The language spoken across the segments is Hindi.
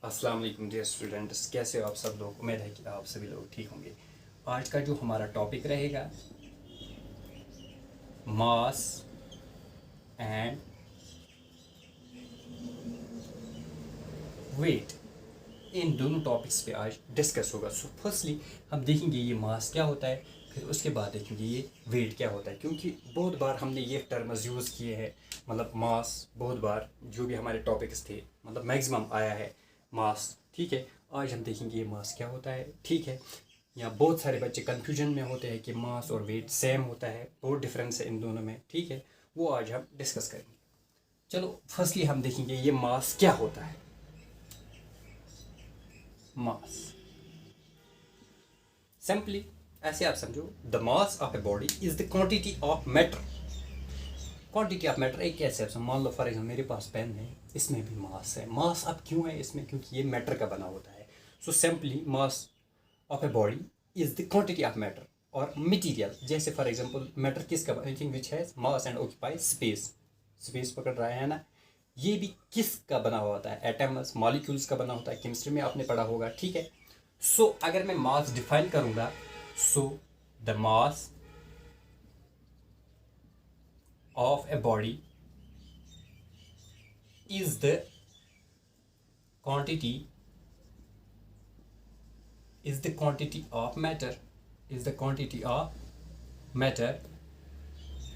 अस्सलाम वालेकुम डियर स्टूडेंट्स, कैसे हो आप सब लोग। उम्मीद है कि आप सभी लोग ठीक होंगे। आज का जो हमारा टॉपिक रहेगा मास एंड वेट, इन दोनों टॉपिक्स पे आज डिस्कस होगा। सो फर्स्टली हम देखेंगे ये मास क्या होता है, फिर उसके बाद देखेंगे ये वेट क्या होता है, क्योंकि बहुत बार हमने ये टर्म्स यूज़ किए हैं। मतलब मास बहुत बार जो भी हमारे टॉपिक्स थे, मतलब मैक्सिमम आया है मास। ठीक है, आज हम देखेंगे ये मास क्या होता है। ठीक है, या बहुत सारे बच्चे कन्फ्यूजन में होते हैं कि मास और वेट सेम होता है, बहुत डिफरेंस है इन दोनों में। ठीक है, वो आज हम डिस्कस करेंगे। चलो फर्स्टली हम देखेंगे ये मास क्या होता है। मास सिंपली ऐसे आप समझो, the mass of a body is the quantity of matter. Quantity of matter एक कैसे आप मान लो, फॉर एग्जाम्पल मेरे पास पेन है, इसमें भी मास है। मास अब क्यों है इसमें, क्योंकि ये मैटर का बना होता है। So simply mass of a body is the quantity of matter और मटीरियल। जैसे फॉर एग्जाम्पल मैटर किसका, anything which has mass and occupy space. Space पकड़ रहा है ना, ये भी किसका बना हुआ होता है, एटम्स मॉलिक्यूल्स का बना होता है। केमिस्ट्री में आपने पढ़ा होगा। ठीक है, सो अगर मैं मास डिफाइन करूंगा, so the mass of a body is the quantity of matter, is the quantity of matter,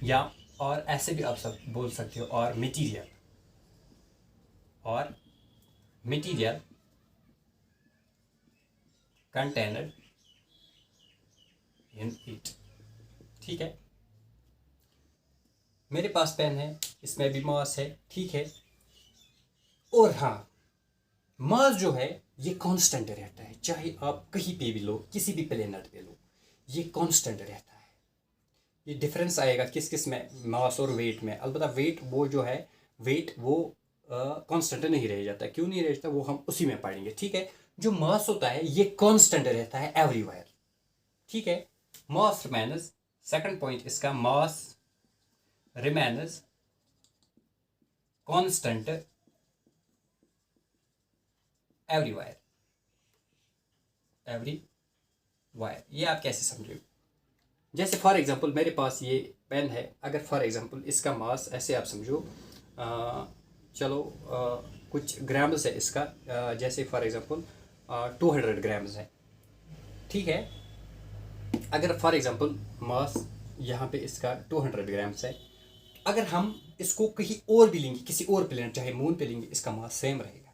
या और ऐसे भी आप सब बोल सकते हो, और मटेरियल contained in it। ठीक है, मेरे पास पेन है, इसमें भी मास है। ठीक है, और हाँ, मास जो है ये कांस्टेंट रहता है, चाहे आप कहीं पे भी लो, किसी भी प्लेनेट पे लो, ये कांस्टेंट रहता है। ये डिफरेंस आएगा किस किस में, मास और वेट में। अलबत्ता वेट वो जो है, वेट वो कांस्टेंट नहीं रह जाता। क्यों नहीं रहता, वो हम उसी में पढ़ेंगे। ठीक है, जो मास होता है ये कांस्टेंट रहता है एवरीवेयर। ठीक है, मास रिमेन्स, सेकंड पॉइंट इसका, मास रिमेन्स कांस्टेंट एवरीवेयर। ये आप कैसे समझोगे, जैसे फॉर एग्जांपल मेरे पास ये पेन है, अगर फॉर एग्जांपल इसका मास ऐसे आप समझो, चलो कुछ ग्राम्स है इसका, जैसे फॉर एग्जांपल 200 ग्राम्स है। ठीक है, अगर फॉर एग्जांपल मास यहाँ पे इसका 200 ग्राम्स है, अगर हम इसको कहीं और भी लेंगे, किसी और प्लेनेट चाहे मून पे लेंगे, इसका मास सेम रहेगा।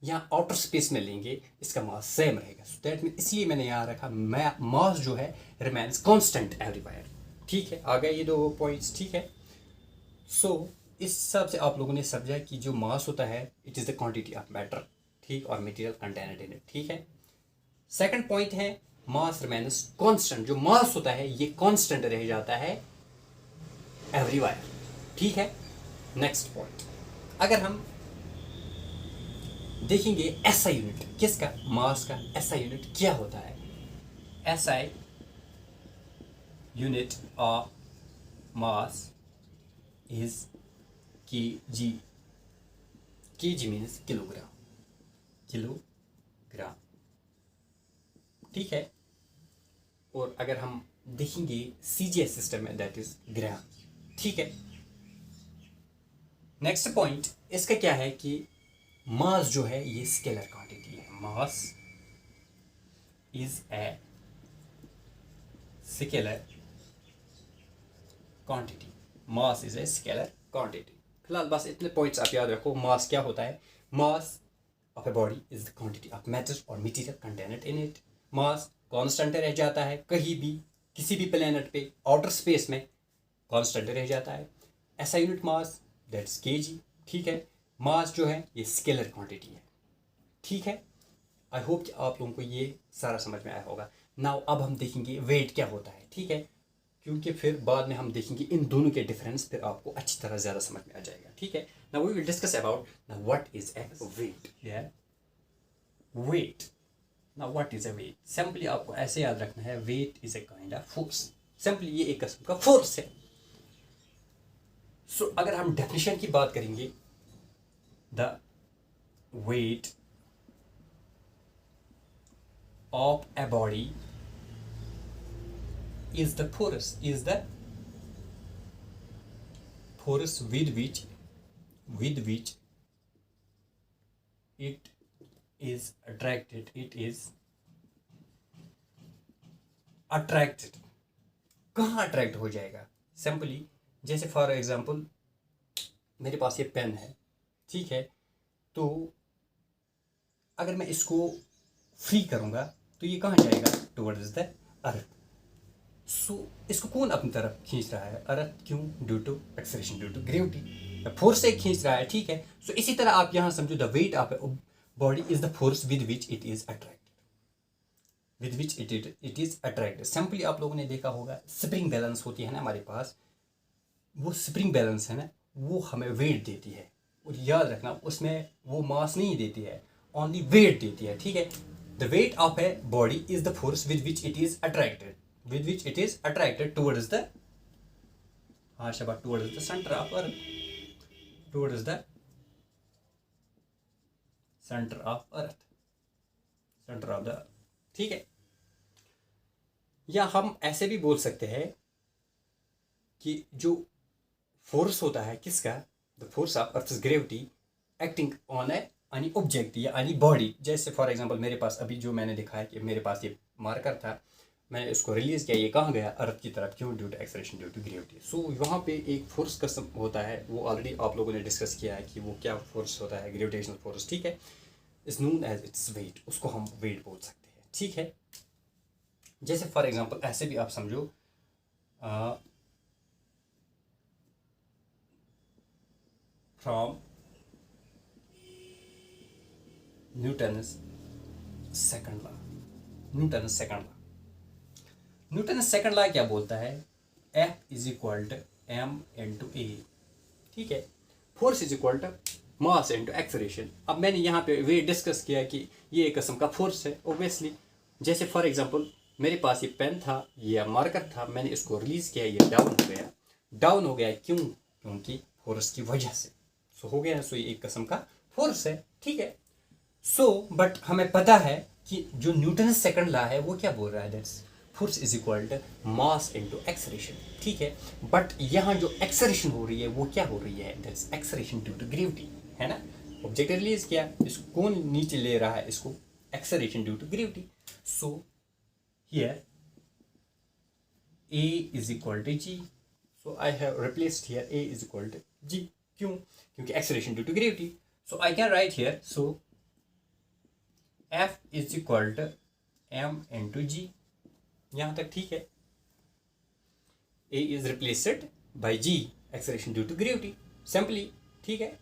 या आउटर स्पेस में लेंगे, इसका मास सेम रहेगा। सो दैट मीन, इसलिए मैंने यहाँ रखा मास जो है रिमेन्स कांस्टेंट एवरीवेयर। ठीक है, आ गए ये दो पॉइंट्स। ठीक है, सो इस हिसाब से आप लोगों ने समझा कि जो मास होता है it is the quantity of matter, ठीक, और मटेरियल कंटेन्ड इन इट। ठीक है, सेकंड पॉइंट है मास रिमेन्स कांस्टेंट। जो मास होता है ये कांस्टेंट रह जाता है एवरीवेयर। ठीक है, नेक्स्ट पॉइंट, अगर हम देखेंगे एसआई यूनिट किसका, मास का। एसआई यूनिट क्या होता है, SI unit of mass is KG. KG means kilogram, kilogram. ठीक है, और अगर हम देखेंगे सीजीएस सिस्टम में, दैट इज ग्राम। ठीक है, नेक्स्ट पॉइंट इसका क्या है कि मास जो है ये स्केलर क्वांटिटी है। Mass is a scalar quantity, mass is a scalar quantity. फिलहाल बस इतने पॉइंट्स आप याद रखो। मास क्या होता है, mass of a body is the quantity of matter और material contained in it. Mass constant रह जाता है कहीं भी, किसी भी प्लेनेट पे, आउटर स्पेस में कांस्टेंट रह जाता है। ऐसा यूनिट मास दैट्स केजी। ठीक है, मास जो है ये स्केलर क्वांटिटी है। ठीक है, आई होप कि आप लोगों को ये सारा समझ में आया होगा। नाउ अब हम देखेंगे वेट क्या होता है। ठीक है, क्योंकि फिर बाद में हम देखेंगे इन दोनों के डिफरेंस, फिर आपको अच्छी तरह ज़्यादा समझ में आ जाएगा। ठीक है, now we will discuss about now what is a weight. Weight, now what is a weight, simply आपको ऐसे याद रखना है, weight is a kind of force. Simply ये एक किस्म का फोर्स है। अगर हम डेफिनेशन की बात करेंगे, the weight of a body is the force with which it is attracted कहाँ अट्रैक्ट हो जाएगा? सिंपली जैसे फॉर एग्जांपल मेरे पास ये पेन है, ठीक है, तो अगर मैं इसको फ्री करूँगा तो ये कहाँ जाएगा? Towards the earth. सो इसको कौन अपनी तरफ खींच रहा है? अर्थ। क्यों? Due to acceleration, due to gravity, force से खींच रहा है, ठीक है। सो इसी तरह आप यहाँ समझो the weight of body is the force with which it is attracted, simply आप लोगों ने देखा होगा स्प्रिंग बैलेंस होती है ना हमारे पास, वो स्प्रिंग बैलेंस है ना, वो हमें वेट देती है। और याद रखना उसमें वो मास नहीं देती है, ओनली वेट देती है, ठीक है। The weight of a body is the force with which it is attracted towards the towards the centre of earth, towards the centre of earth, centre of the earth, ठीक है। या हम ऐसे भी बोल सकते हैं कि जो फोर्स होता है किसका? The force of earth's gravity acting on any object या एनी बॉडी। जैसे फॉर एग्जांपल मेरे पास अभी जो मैंने दिखा है कि मेरे पास ये मार्कर था, मैंने इसको रिलीज किया, ये कहाँ गया? अर्थ की तरफ। क्यों? Due to acceleration, due to gravity. So वहाँ पे एक फोर्स का होता है, वो ऑलरेडी आप लोगों ने डिस्कस किया है कि वो क्या फोर्स होता है, ग्रेविटेशनल फोर्स, ठीक है। Is known as its weight, उसको हम वेट बोल सकते हैं, ठीक है। जैसे फॉर एग्जांपल ऐसे भी आप समझो, from Newton's second law. Newton's second law क्या बोलता है? F is equal to M into A, ठीक है। Force is equal to mass into acceleration. अब मैंने यहाँ पे वे डिस्कस किया कि ये एक किस्म का फोर्स है ऑब्वियसली। जैसे फॉर एग्जांपल मेरे पास ये पेन था, ये मार्कर था, मैंने इसको रिलीज किया, ये डाउन हो गया। क्यों? क्योंकि फोर्स की वजह से। सो हो गया, सो ये एक किस्म का फोर्स है, ठीक है। सो बट हमें पता है कि जो न्यूटन सेकंड लॉ है वो क्या बोल रहा है? That's force is equal to mass into acceleration, ठीक है। बट यहाँ जो एक्सेलरेशन हो रही है वो क्या हो रही है? That's acceleration due to gravity, है ना। ऑब्जेक्ट रिलीज किया, इसको कौन नीचे ले रहा है? इसको acceleration due to gravity. So here A is equal to G. So I have replaced here A is equal to G. क्यों? क्योंकि acceleration due to gravity. So I can write here. So F is equal to M into G. यहाँ तक ठीक है। A is replaced by G, acceleration due to gravity. Simply, ठीक है।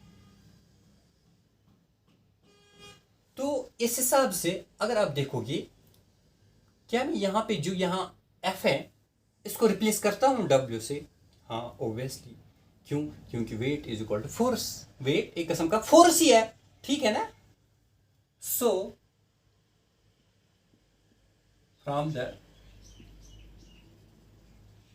तो इस हिसाब से अगर आप देखोगे, क्या मैं यहाँ पे जो यहाँ F है इसको रिप्लेस करता हूँ W से? हाँ ऑब्वियसली। क्यों? क्योंकि weight is equal to force, weight एक किस्म का फोर्स ही है, ठीक है ना। So from the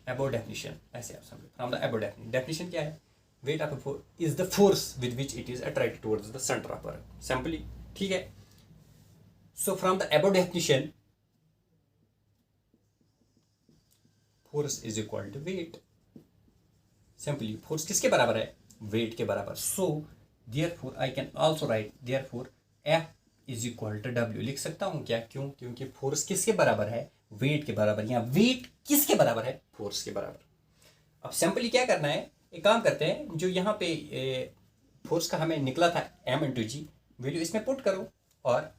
above definition, ऐसे आप समझो, फ्रॉम द अबव डेफिनेशन क्या है? Weight of force is the force with which it is attracted towards the centre of Earth, simply, ठीक है। So from the above definition force is equal to weight, simply force किसके बराबर है? वेट के बराबर। सो therefore I can also write therefore F is equal to W, लिख सकता हूँ क्या? क्यों? क्योंकि फोर्स किसके बराबर है? वेट के बराबर। यहाँ वेट किसके बराबर है? फोर्स के बराबर। अब सिंपली क्या करना है, एक काम करते हैं, जो यहाँ पे फोर्स का हमें निकला था M इंटू जी, वैल्यू इसमें पुट करो, और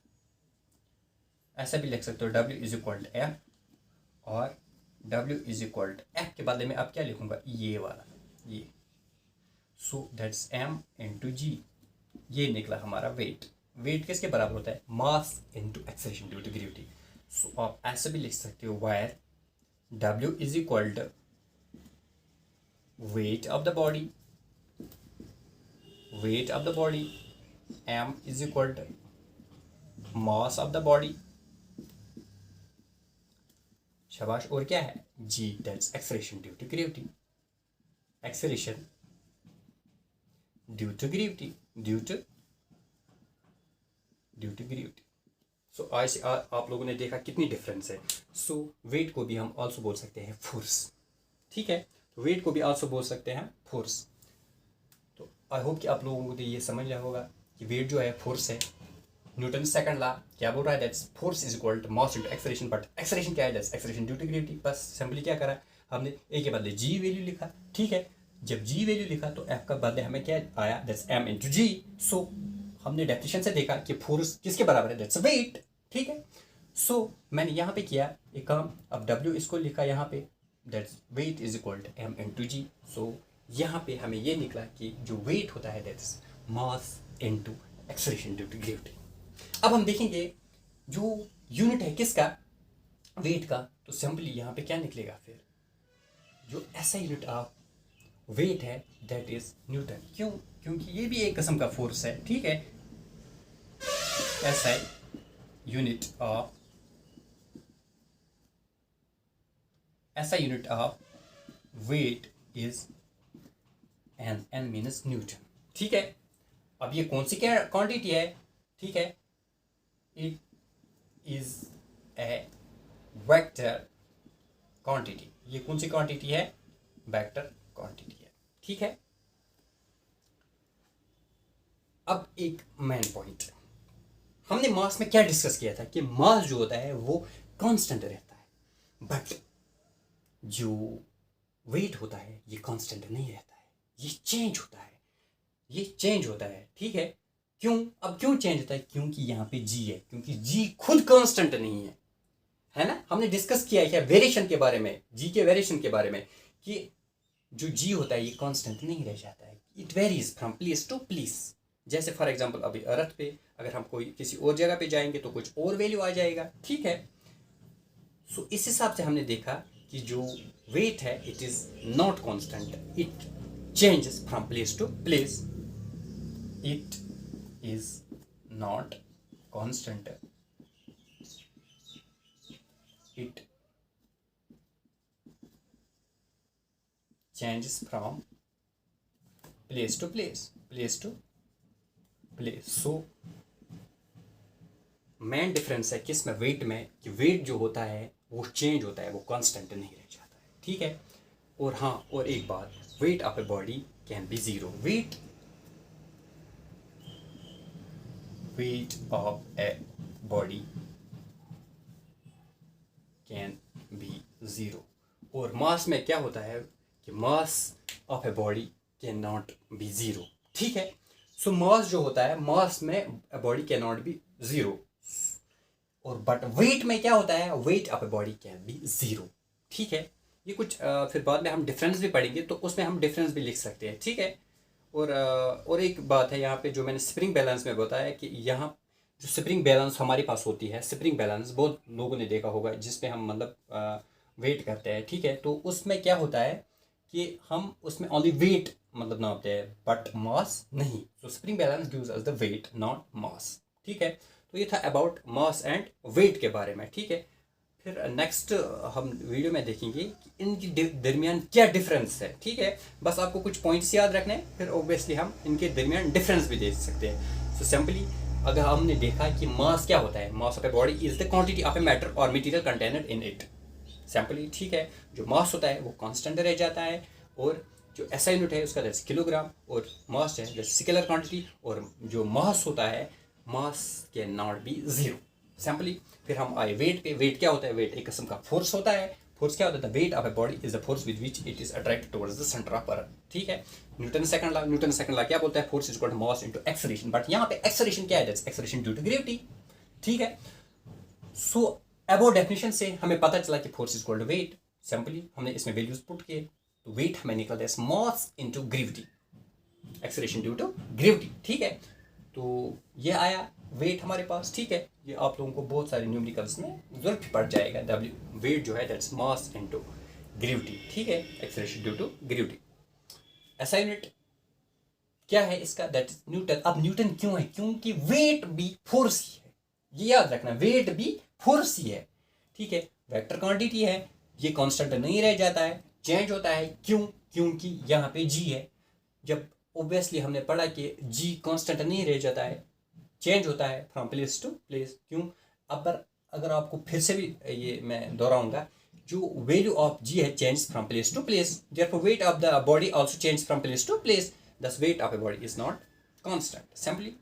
ऐसा भी लिख सकते हो W is equal to F, और W is equal to F के बदले में अब क्या लिखूंगा? ये वाला, ये। So that's M into G, ये निकला हमारा वेट। वेट किसके बराबर होता है? Mass into acceleration due to gravity. So आप ऐसे भी लिख सकते हो, where W is equal to weight of the body, M is equal to mass of the body, शाबाश। और क्या है? G, that's acceleration due to gravity, acceleration due to gravity, due to gravity, सो आज से आप लोगों ने देखा कितनी डिफरेंस है। सो वेट को भी हम ऑल्सो बोल सकते हैं फोर्स, ठीक है। तो वेट को भी ऑल्सो बोल सकते हैं फोर्स। तो आई होप कि आप लोगों को तो ये समझ लिया होगा कि वेट जो है फोर्स है। न्यूटन सेकंड लॉ क्या बोल रहा है, that's force is equal to mass into acceleration, but acceleration क्या है, that's acceleration due to gravity. बस सिंपली क्या करा, हमने ए के बदले जी वैल्यू लिखा, ठीक है। जब जी वैल्यू लिखा तो एफ का बदले हमें क्या आया, दैट्स एम इनटू जी। सो हमने डेफिनेशन से देखा कि फोर्स किसके बराबर है, दैट्स वेट, ठीक है। सो मैंने यहाँ पे किया एक काम, अब डब्ल्यू इसको लिखा यहाँ पे, that's weight is equal to M into G. सो यहाँ पे हमें ये निकला कि जो वेट होता है that's mass into acceleration due to gravity. अब हम देखेंगे जो यूनिट है किसका, वेट का, तो सिंपली यहाँ पे क्या निकलेगा, फिर जो ऐसा यूनिट ऑफ वेट है दैट इज न्यूटन। क्यों, क्योंकि ये भी एक किस्म का फोर्स है, ठीक है। ऐसा unit of weight is N means newton, ठीक है। अब ये कौन सी क्या क्वांटिटी है, ठीक है, it is a vector quantity. ये कौन सी क्वांटिटी है, वेक्टर क्वांटिटी है, ठीक है। अब एक मेन पॉइंट, हमने मास में क्या डिस्कस किया था कि मास जो होता है वो कांस्टेंट रहता है, बट जो वेट होता है ये कांस्टेंट नहीं रहता है, ये चेंज होता है, ठीक है। क्यों, अब क्यों चेंज होता है, क्योंकि यहाँ पे जी है, क्योंकि जी खुद कांस्टेंट नहीं है ना। हमने डिस्कस किया है वेरिएशन के बारे में, जी के वेरिएशन के बारे में, कि जो जी होता है ये कांस्टेंट नहीं रह जाता है, it varies from place to place. जैसे फॉर एग्जांपल अभी अर्थ पे अगर हम कोई किसी और जगह पे जाएंगे तो कुछ और वैल्यू आ जाएगा, ठीक है। सो इस हिसाब से हमने देखा कि जो वेट है it is not constant, it changes from place to place, it is not constant, it changes from place to place. So main difference है किस में, वेट में, कि वेट जो होता है वो चेंज होता है, वो कांस्टेंट नहीं रह जाता है, ठीक है। और हाँ, और एक बात, wait of a body can be zero, wait of a body can be zero. और मास में क्या होता है कि मास of a body can not be zero, ठीक है। सो मास जो होता है, मास में ए body can not be zero, और बट वेट में क्या होता है, weight of a body can be zero, ठीक है। ये कुछ फिर बाद में हम डिफरेंस भी पढ़ेंगे तो उसमें हम डिफरेंस भी लिख सकते हैं, ठीक है। और एक बात है यहाँ पे जो मैंने स्प्रिंग बैलेंस में बताया कि यहाँ जो स्प्रिंग बैलेंस हमारे पास होती है, स्प्रिंग बैलेंस बहुत लोगों ने देखा होगा जिसपे हम मतलब वेट करते हैं, ठीक है। तो उसमें क्या होता है कि हम उसमें ओनली वेट मतलब नापते हैं बट मास नहीं। तो spring balance gives us the weight not mass, ठीक है। तो ये था अबाउट मास एंड वेट के बारे में, ठीक है। फिर नेक्स्ट हम वीडियो में देखेंगे कि इनके दरमियान क्या डिफरेंस है, ठीक है। बस आपको कुछ पॉइंट्स याद रखने हैं, फिर ऑब्वियसली हम इनके दरमियान डिफरेंस भी देख सकते हैं। सो सिंपली अगर हमने देखा कि मास क्या होता है, mass of a body is the quantity of a matter और material container in it, simply, ठीक है। जो मास होता है वो कांस्टेंट रह जाता है, और जो एसआई यूनिट है उसका दैट्स किलोग्राम, और मास है दैट्स स्केलर क्वांटिटी, और जो मास होता है मास can not be zero, simply. फिर हम आए वेट पे, वेट क्या होता है, वेट एक किस्म का फोर्स होता है। फोर्स क्या होता है, the weight of a body is the force with which it is attracted towards the centre of Earth, ठीक है। न्यूटन सेकंड लॉ क्या बोलता है, force is equal to mass into acceleration, but यहाँ पे एक्सेलरेशन क्या है, that's acceleration due to gravity, ठीक है। सो अबाउट डेफिनेशन से हमें पता चला कि force is equal to weight, simply हमने इसमें वैल्यूज पुट किए तो वेट हमें निकल that's mass into gravity, acceleration due to gravity, ठीक है। तो ये आया वेट हमारे पास, ठीक है। ये आप लोगों को बहुत सारे न्यूमेरिकल्स में जरूरत पड़ जाएगा, डब्ल्यू वेट जो है दैट्स मास इनटू ग्रेविटी, ठीक है, एक्सेलरेशन ड्यू टू ग्रेविटी। ऐसा यूनिट क्या है इसका, दैट इज न्यूटन। अब न्यूटन क्यों है, क्योंकि वेट भी फोर्स ही है, ये याद रखना, वेट भी फोर्स ही है, ठीक है। वेक्टर क्वांटिटी है, ये कांस्टेंट नहीं रह जाता है, चेंज होता है, क्यों, क्योंकि यहाँ पे जी है। जब ऑब्वियसली हमने पढ़ा कि जी कांस्टेंट नहीं रह जाता है, चेंज होता है फ्रॉम प्लेस टू प्लेस, क्यों, अब अगर आपको फिर से भी ये मैं दोहराऊंगा, जो वैल्यू ऑफ जी है change from place to place, therefore weight of the body also change from place to place, thus weight of a body is not constant, simply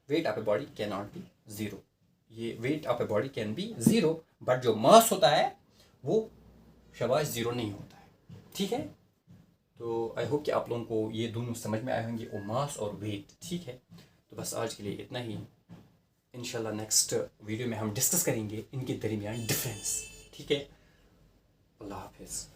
weight of a body can not be zero. ये weight of a body can be zero, but जो मास होता है वो शाबाश जीरो नहीं होता है। ठीक है, तो आई होप कि आप लोगों को ये दोनों समझ में आए होंगे, वो मास और वेट। ठीक है, तो बस आज के लिए इतना ही। इंशाल्लाह नेक्स्ट वीडियो में हम डिस्कस करेंगे इनके दरमियान डिफरेंस। ठीक है, अल्लाह हाफिज़।